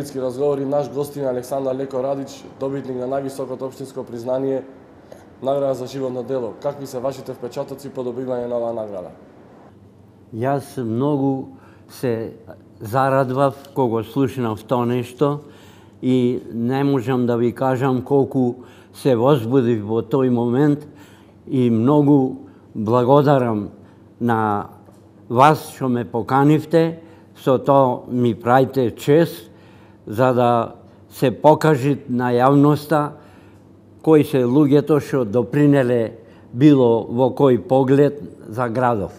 Охридски разговори наш гостин Александар Леко Радич, добитник на највисокото општинско признание, награда за животно дело. Какви се вашите впечатоци по добивање на оваа награда? Јас многу се зарадвав кога слушнав тоа нешто и не можам да ви кажам колку се возбудив во тој момент и многу благодарам на вас што ме поканивте, со тоа ми правите чест за да се покаже на јавноста кои се луѓето што допринеле било во кој поглед за градов.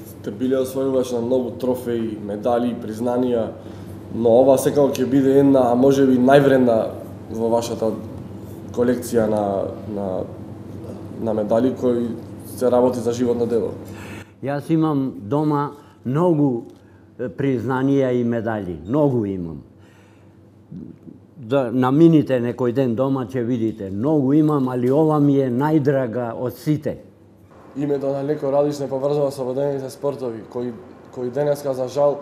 Сте биле освојуваш на многу трофеи, медали, признанија, но ова секако ќе биде една, а можеби највредна во вашата колекција на медали кои се работи за животно дело. Јас имам дома многу признанија и медали, многу имам. Да намините некој ден дома ќе видите, многу имам, али ова ми е најдрага од сите. Името на Леко Радич не поврзува со водените спортови, кои денеска за жал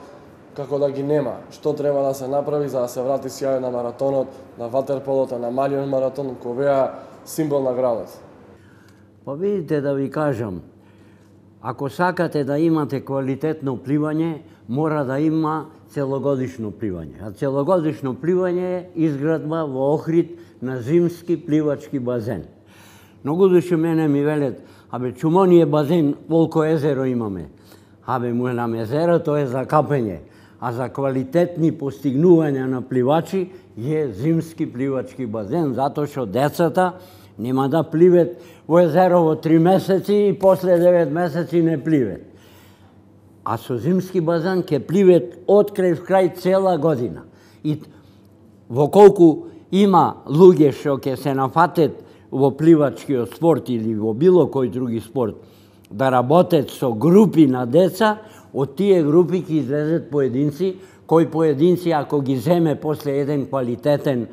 како да ги нема. Што треба да се направи за да се врати сјајот на маратонот, на ватерполото, на малиот маратон, кој беа символ на градот? Па видите да ви кажам, ако сакате да имате квалитетно пливање, мора да има целогодишно пливање. А целогодишно пливање е изградба во Охрид на зимски пливачки базен. Многу души мене ми велат, абе чумоније базен, волко езеро имаме. Абе му на езеро, тоа е за капење. А за квалитетни постигнувања на пливачи е зимски пливачки базен, затоа што децата нема да пливет во езеро во 3 месеци и после 9 месеци не пливет. А со зимски базен ќе пливет од крај в крај цела година. И во колку има луѓе што ќе се нафатет во пливачкиот спорт или во било кој други спорт, да работат со групи на деца, од тие групи ќе излезат поединци, кои поединци ако ги земе после еден квалитетен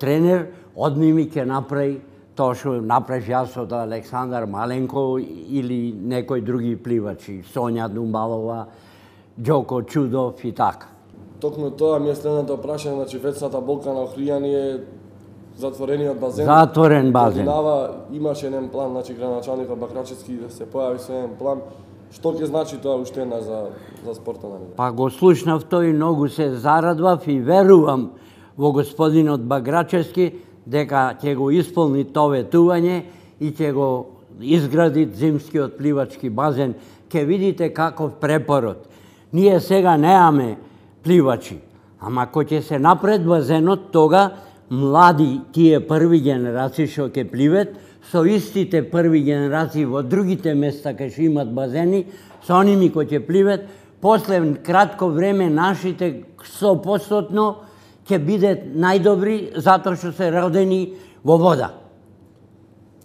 тренер, одними ќе направи тоа што направив јас од Александар Маленко или некои други пливачи, Сонја Думбалова, Ѓоко Чудов и така. Токму тоа ми е следното прашање, значи вечната болка на Охријани е затворениот базен. Затворен базен. Имаше еден план, значи градоначалникот Бакрачевски да се појави со еден план. Што ќе значи тоа уште една за спорта на лига? Па го слушнав тој, многу се зарадвав и верувам во господинот Баграчевски дека ќе го исполни тоа ветување и ќе го изгради зимскиот пливачки базен. Ќе видите каков препород. Ние сега неаме пливачи, ама кој ќе се напред базенот, тога млади тие први генерации што ќе пливет, со истите први генерации во другите места кај што имат базени, со оними кои ќе пливет, после кратко време нашите 100% ќе бидат најдобри затоа што се родени во вода.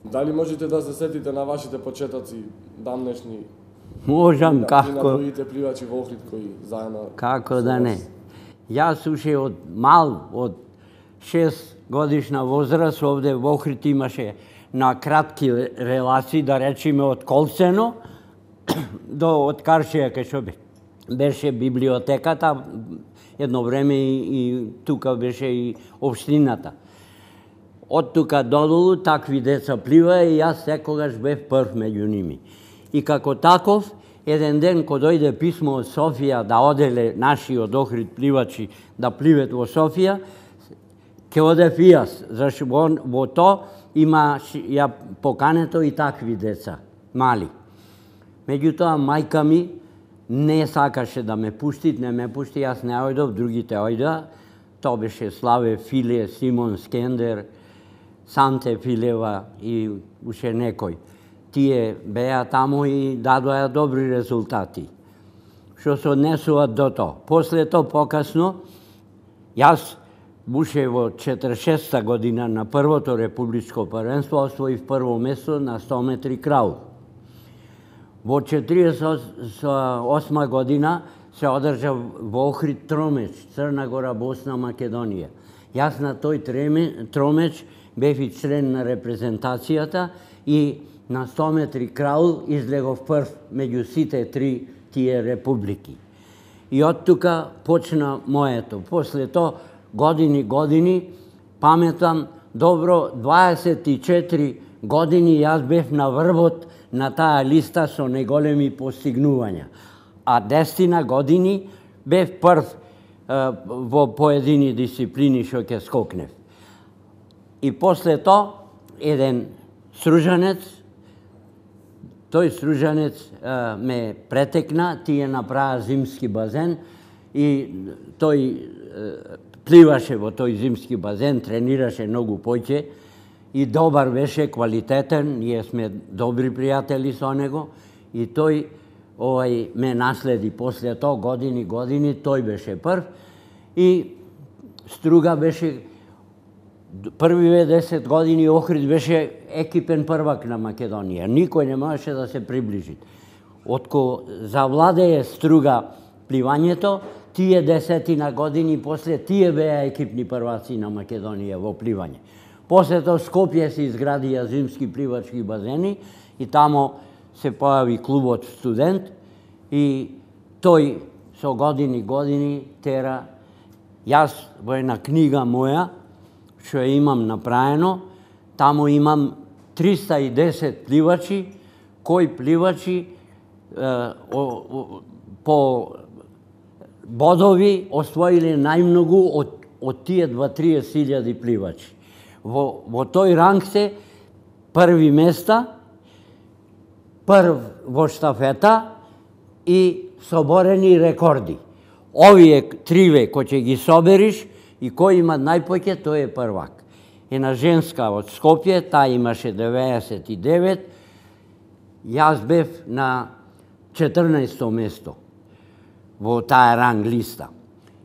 Дали можете да се сетите на вашите почетоци дамнешни? Можам, како? И на другите пливачи во Охрид кои заедно... Како да не. Јас уште од мал, од 6 годишна возраст, овде во Охрид имаше на кратки релации, да речеме од Колсено до од Каршија, кај што беше библиотеката, едно време и тука беше и општината. Од тука додолу такви деца плива и јас секогаш бев прв меѓу ними. И како таков, еден ден кога дојде писмо од Софија да оделе наши од Охрид пливачи да пливет во Софија, ќе одев и јас, зашто во то има ја покането и такви деца, мали. Меѓутоа, мајка ми не сакаше да ме пусти, не ме пусти, јас не ојдов, другите ојда. Тоа беше Славе Филе, Симон Скендер, Санте Филева и уште некој. Тие беа таму и дадоа добри резултати. Што се однесува до тоа. После тоа, покасно, јас уште во 46-та година на првото републичко првенство освоив прво место на 100 метри краул. Во 48 година се одржа во Охрид тромеч, Црна Гора, Босна, Македонија. Јас на тој тромеч бев и член на репрезентацијата и на 100 метри краул излегов прв меѓу сите три тие републики. И од тука почна моето. После тоа години, паметам добро 24 години јас бев на врвот на таа листа со најголеми постигнувања. А 10 години бев прв во поедини дисциплини што ќе скокнев. И после тоа еден сружанец, тој сружанец ме претекна, тие направа зимски базен и тој пливаше во тој зимски базен, тренираше многу поќе и добар беше, квалитетен, ние сме добри пријатели со него и тој ме наследи после тоа години, тој беше прв и Струга беше првиве 10 години Охрид беше екипен првак на Македонија. Никој не можеше да се приближи. Отко завладее Струга пливањето, тие 10 години после тие беа екипни прваци на Македонија во пливање. После тоа Скопје се изградија зимски пливачки базени и тамо се појави клубот Студент и тој со години тера. Јас во една книга моја што ја имам направено, таму имам 310 пливачи, кои пливачи по бодови освоиле најмногу од тие 2-30 илјади пливачи. Во тој ранг се први места, прв во штафета и соборени рекорди. Овие триве кои ќе ги собериш и кој има најпоќе, тој е првак. Една женска од Скопје, таа имаше 99, јас бев на 14 место во таа ранг листа.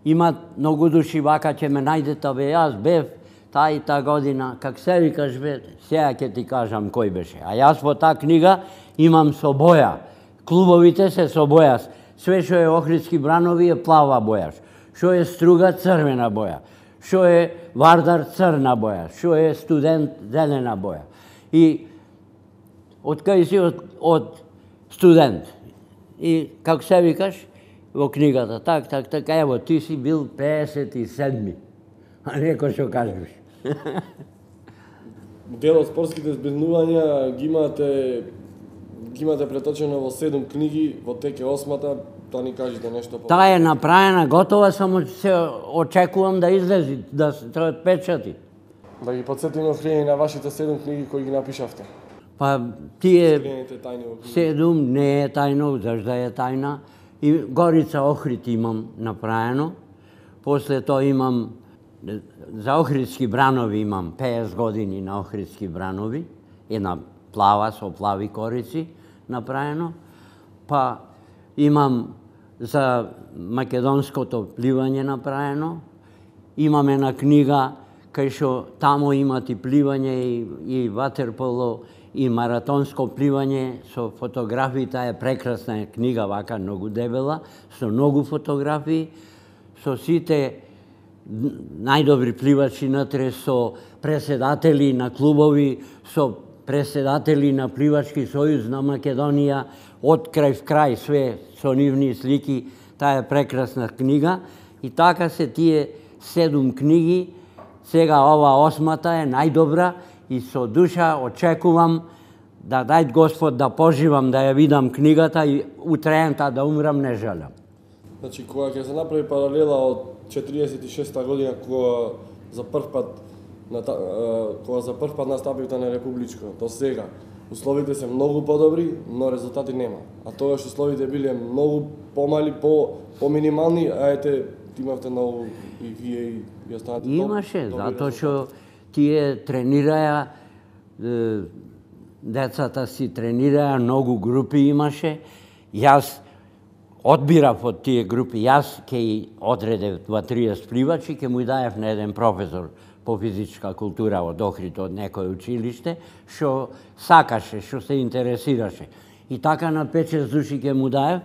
Има многу души вака ќе ме најдете, јас бев таа и таа година, как се викаш сега ќе ти кажам кој беше. А јас во таа книга имам со боја. Клубовите се со боја. Све што е Охридски бранови е плава боја. Што е Струга црвена боја. Што е Вардар црна боја. Што е Студент зелена боја. И од кај си од Студент. И како се викаш во книгата, така, ево ти си бил 57-ми. А некој што кажеш. Дел од спортските збирнувања ги имате преточено во 7 книги, во теке 8-та, да ни кажете нешто по... Таа е направена готова, само се очекувам да излези, да се отпечати. Да ги подсетиме охриени на вашите 7 книги кои ги напишавте. Па тие 7 не е тајно, зашто е тајна. И Горица Охрид имам направено. После тоа имам за Охридски бранови имам 50 години на Охридски бранови, една плава со плави корици направено. Па имам за македонското пливање направено. Имам една книга кај што тамо имат и пливање и ватерполо и маратонско пливање со фотографии. Таа е прекрасна книга, вака многу дебела, со многу фотографии, со сите најдобри пливачи натре, со преседатели на клубови, со преседатели на Пливачки сојуз на Македонија, од крај в крај, све со нивни слики. Таа е прекрасна книга. И така се тие 7 книги. Сега ова 8-та е најдобра и со душа очекувам да дај Господ да поживам да ја видам книгата и утреента да умрам не жалам. Значи, кога ќе се направи паралела од 46-та година, кога за прв пат настапивте на Републичко, до сега, условите се многу подобри, но резултати нема. А тогаш условите биле многу помали, поминимални, а ете, имавте многу и вие и останате. Имаше, затоа што тие тренираја, децата си тренираја, многу групи имаше. Јас одбирав од тие групи, јас ќе одредев 2-30 пливачи, ќе му даев на еден професор по физичка култура од Охрид, од некој училиште, што сакаше, што се интересираше. И така на 5-6 души ќе му даев,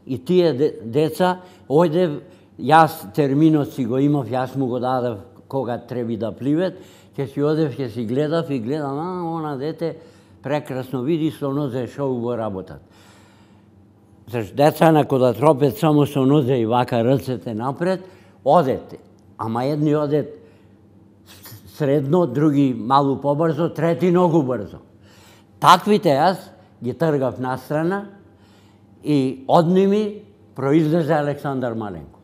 и тие деца, ојдев, јас терминот си го имав, јас му го дадев кога треби да пливет, ќе си одев, ќе си гледав и гледам, она дете прекрасно види, со нозе шо убаво работат. Зашто деца кога тропет само со нозе и вака рцете напред, одете. Ама едни одет средно, други малу побрзо, трети многу брзо. Таквите јас ги тргав настрана и од ними произлезе Александар Маленко.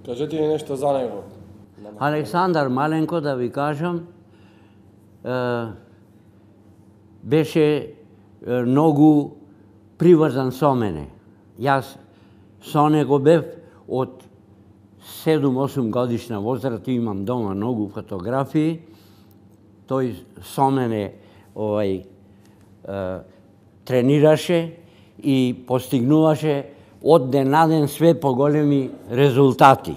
Кажете ни нешто за него. Александар Маленко, да ви кажам, беше многу приврзан со мене. Јас со него бев од 7-8 годишна возраст, имам дома многу фотографии. Тој со мене тренираше и постигнуваше од ден на ден све поголеми резултати.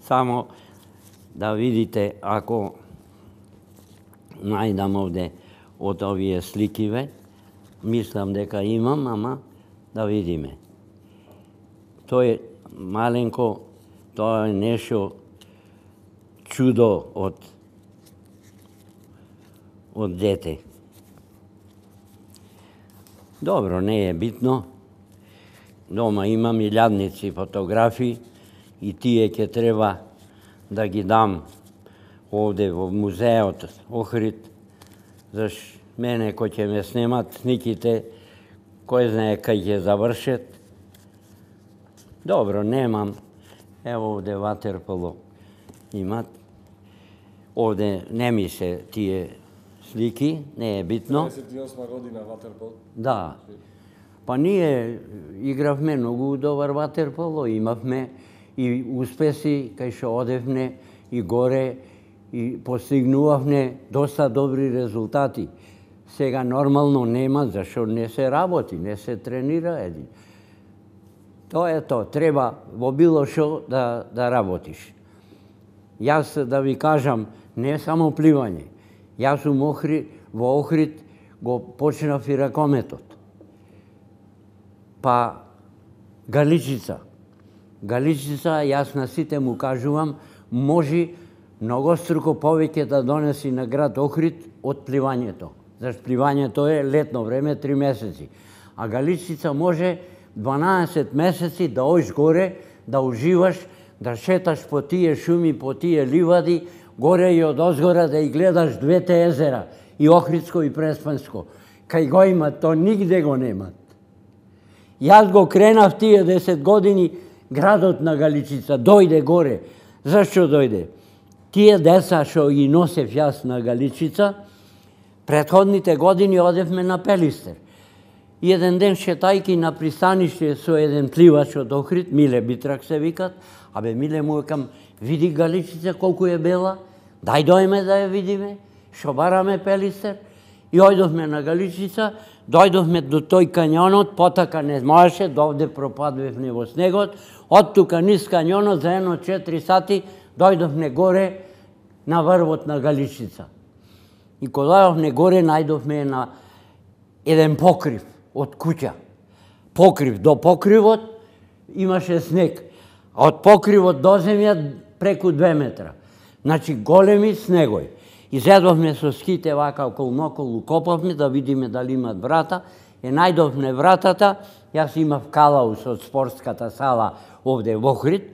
Само да видите, ако најдам овде од овие сликиве, мислам дека имам, ама да видиме. Тој Маленко, тоа е нешто чудо од дете. Добро, не е битно. Дома имам илјадници фотографии и тие ќе треба да ги дам овде во музеот Охрид, зашто мене кој ќе ме снимат сниките, кој знае кај ќе завршет. Добро, немам. Ево овде ватерполо имат. Овде не ми се тие слики, не е битно. 58 година ватерпол. Да. Па ние игравме многу добар ватерполо, имавме и успеси кај што одевме и горе и постигнувавме доста добри резултати. Сега нормално нема, зашто не се работи, не се тренира един. Тоа е тоа, треба во било шо да работиш. Јас да ви кажам, не само пливање. Јас во Охрид го почнав и ракометот. Па Галичица. Галичица, јас на сите му кажувам, може многоструко повеќе да донеси на град Охрид од пливањето. Зашто пливањето е летно време, 3 месеци. А Галичица може 12 месеци да оиш горе, да уживаш, да шеташ по тие шуми, по тие ливади, горе и од озгора да и гледаш двете езера, и Охридско и Преспанско. Кај го имат, то нигде го немат. Јас го кренав тие 10 години, градот на Галичица, дојде горе. Зашто дојде? Тие деца што ги носев јас на Галичица, претходните години одевме на Пелистер. И еден ден шетајки на пристаниште со еден пливач од Охрид, Миле Битрак се викат, абе Миле му викам, види Галичица колку е бела, дај дојме да ја видиме, шо бараме Пелистер. И ојдовме на Галичица, дојдовме до тој кањонот, потака не можеше, довде пропадвевме во снегот, од тука низ кањонот за 1-4 сати дојдовме горе на врвот на Галичица. И кога дојдовме горе, најдовме на еден покрив од куќа. Покрив, до покривот имаше снег, а од покривот до земја преку 2 метра. Значи големи снегој. Изедовме со ските вака околу копавме да видиме дали имат врата. Најдовме вратата, јас имав калаус од спортската сала овде во Охрид.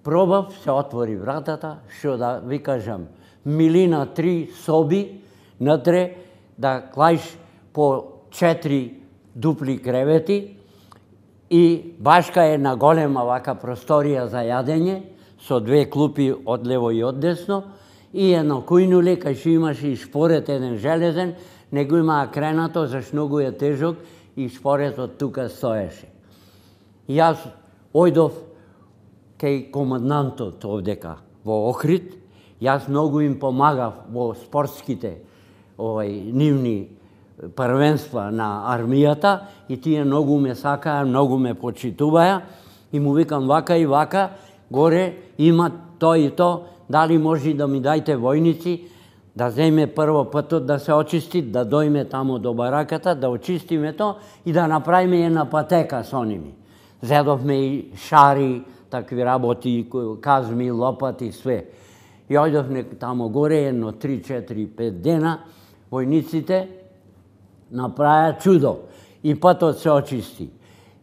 Пробав, се отвори вратата, што да ви кажам, милина 3 соби, натре да клаиш по 4 дупли кревети и башка една голема вака просторија за јадење, со 2 клупи од лево и од десно, и едно кујнуле, кај што имаше и шпорет еден железен, не го имаа кренато, зашто многу е тежок и шпоретот тука стоеше. Јас ојдов кај командантот овдека во Охрид, јас многу им помагав во спортските нивни првенства на армијата и тие многу ме сакаа, многу ме почитуваја и му викам вака и вака, горе има тоа и тоа, дали може да ми дајте војници, да земе прво патот да се очисти, да дојме тамо до бараката, да очистиме тоа и да направиме една патека со ними. Зедовме и шари, такви работи, казми, лопати, све. И ојдовме тамо горе, едно 3, 4, 5 дена, војниците направија чудо. и патот се очисти.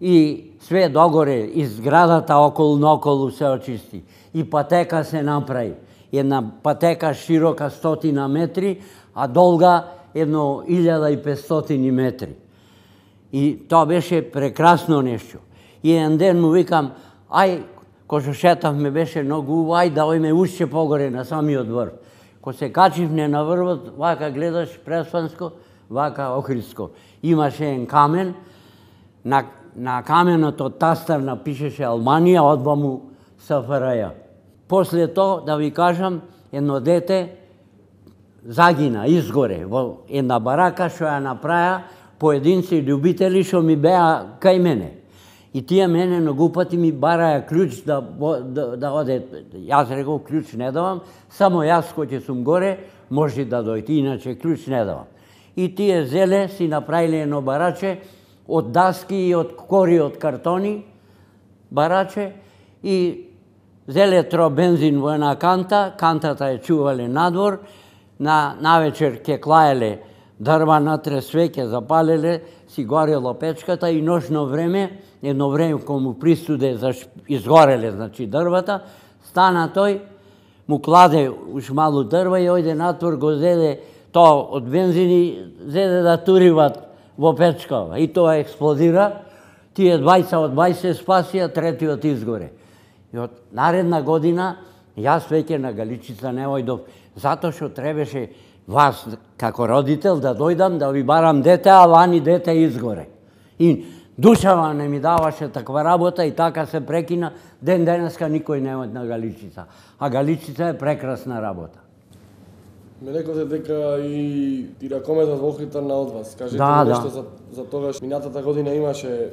И све догоре, и зградата околу се очисти. И патека се направи. Една патека широка 100 метри, а долга едно 1500 метри. И тоа беше прекрасно нешто. И еден ден му викам, ај, кога шетавме беше многу убаво, ај да ојме уште погоре на самиот врв. Кога се качивме на врвот, вака гледаш Преспанско, вака Охридско. Имаше еден камен, на каменот од тастарна пишеше Албанија, одваму СФРЈ. После тоа, да ви кажам, едно дете загина, изгоре, во една барака што ја направија поединци љубители што ми беа кај мене. И тие мене многу пати ми бараја клjuč да оде. Јас реков, клjuč не давам, само јас кој ќе сум горе, може да дојде, иначе клjuč не давам. И тие зеле си направиле едно бараче од даски и од кори од картони, бараче, и зеле тро бензин во една кантата ја чувале надвор, навечер ќе клаеле дрва натре, свеќе запалеле, си горело печката и ношно време, едно време кога му пристуде, изгореле, значи, дрвата, стана тој, му кладе уш малу дрва и ојде натвор, го зеде тоа од бензини, зеде да туриват во печкава. И тоа експлодира, тие двајца од 20 спасија, третиот изгоре. И од наредна година, јас веќе на Галичица не ојдов, затоа што требаше вас, како родител, да дојдам, да ви барам дете, а вани дете изгоре. И душава не ми даваше таква работа и така се прекина. Ден денеска никој не оди на Галичица. А Галичица е прекрасна работа. Ме рековте дека и тиракометот во Охрид тргна од вас. Кажете нешто за тогаш. Минатата година имаше...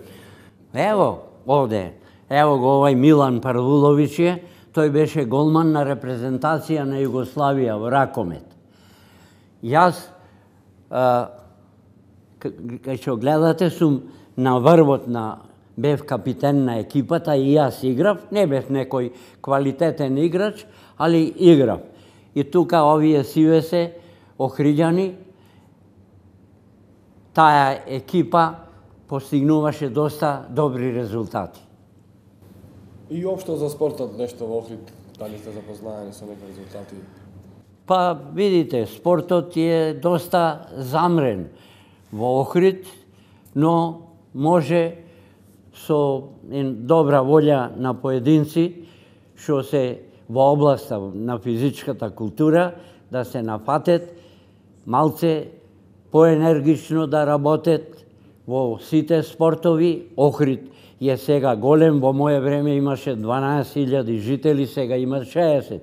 Ево, овде. Ево го овај Милан Парвуловиќ, тој беше голман на репрезентација на Југославија во ракомет. Јас, кај што гледате, сум на врвот бев капитен на екипата и јас играв, не бев некој квалитетен играч, али играв. И тука овие сивесе, охриѓани, таа екипа постигнуваше доста добри резултати. И општо за спортот нешто во Охрид, дали сте запознаени со некои резултати? Па, видите, спортот е доста замрен во Охрид, но може со добра волја на поединци, што се во областа на физичката култура, да се нафатет, малце поенергично да работет во сите спортови. Охрид е сега голем, во моје време имаше 12.000 жители, сега има 60.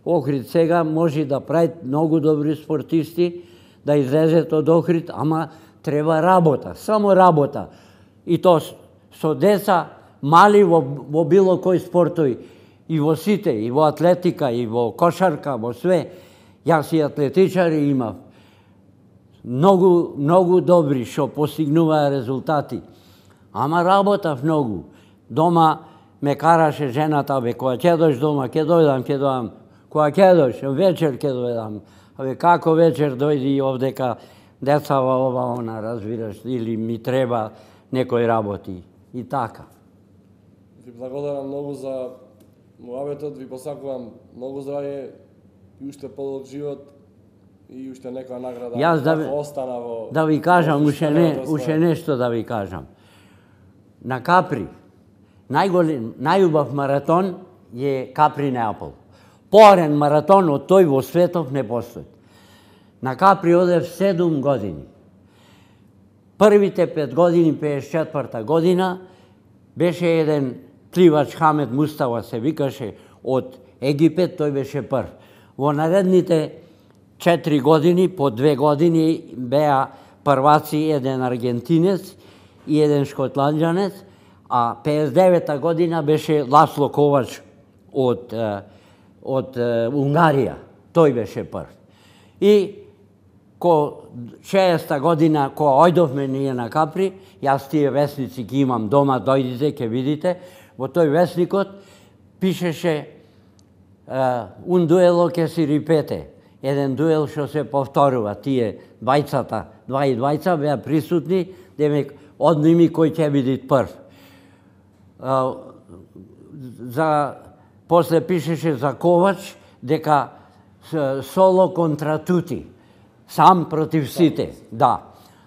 Охрид сега може да прави многу добри спортисти, да излезет од Охрид, ама треба работа, само работа. И то со деца мали во било кој спортови, и во сите, и во атлетика, и во кошарка, во све. Јас и атлетичари имав. Многу добри што постигнуваа резултати. Ама работав многу. Дома ме караше жената, кога ќе дојдеш дома, ќе дојдам. Кога ќе дојдеш, вечер ќе дојдам. Како вечер дојди овдека, децава ова, она, разбираш, или ми треба некој работи. И така. Ви благодарам многу за муабетот, ви посакувам многу здравје и уште подолг живот и уште некоја награда. Јас да ви кажам, уште нешто да ви кажам. На Капри, најубав маратон е Капри Неапол. Поарен маратон од тој во светов не постои. На Капри одев 7 години. Првите 5 години, 54-та година, беше еден пливач, Хамед Мустава се викаше, од Египет, тој беше прв. Во наредните 4 години, по 2 години, беа прваци еден аргентинец и еден шотланѓанец, а 59-та година беше Ласло Ковач од Унгарија. Тој беше прв. И ко 60-та година, кога ојдовме ние на Капри, јас тие весници ги имам дома, дојдите, ќе видите, во тој весникот пишеше un duelo que si ripete, еден дуел што се повторува. Тие двајцата беа присутни, демек од ними кој ќе биде прв. После пишеше за Ковач дека соло контра тути, сам против сите, да.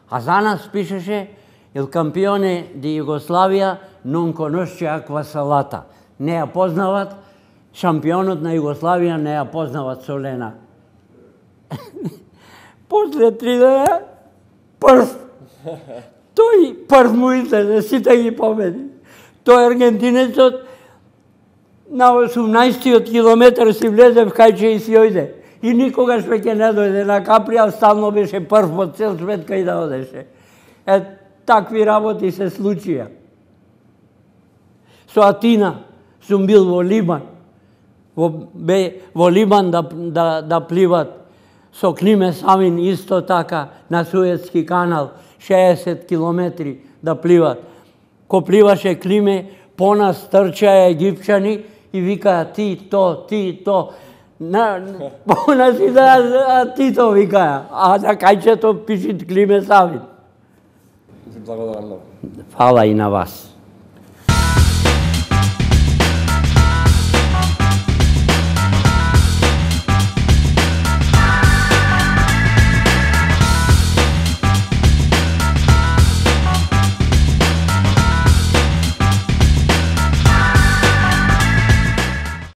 А за нас пишеше il campione di Jugoslavia non conosce acqua salata. Не ја познават, шампионот на Југославија не ја познават солена. После 3 дена, прв. Тој прв му излезе, сите ги победи. Тој аргентинецот на 18-тиот километар си влезе в кајче и си ојде. И никогаш веќе не дојде на Каприја, стално беше прв по цел свет кај да одеше. Такви работи се случија. Со Атина сум бил во Либан. Во Либан да пливат со Климе Савин исто така на Суетски канал, 60 километри да пливат. Ко пливаше Климе, по нас трчаја египчани и викаа ти то. По нас и да ти то викаја, а на кајчето пишит Климе Савин. Благодарам многу. Фала и на вас.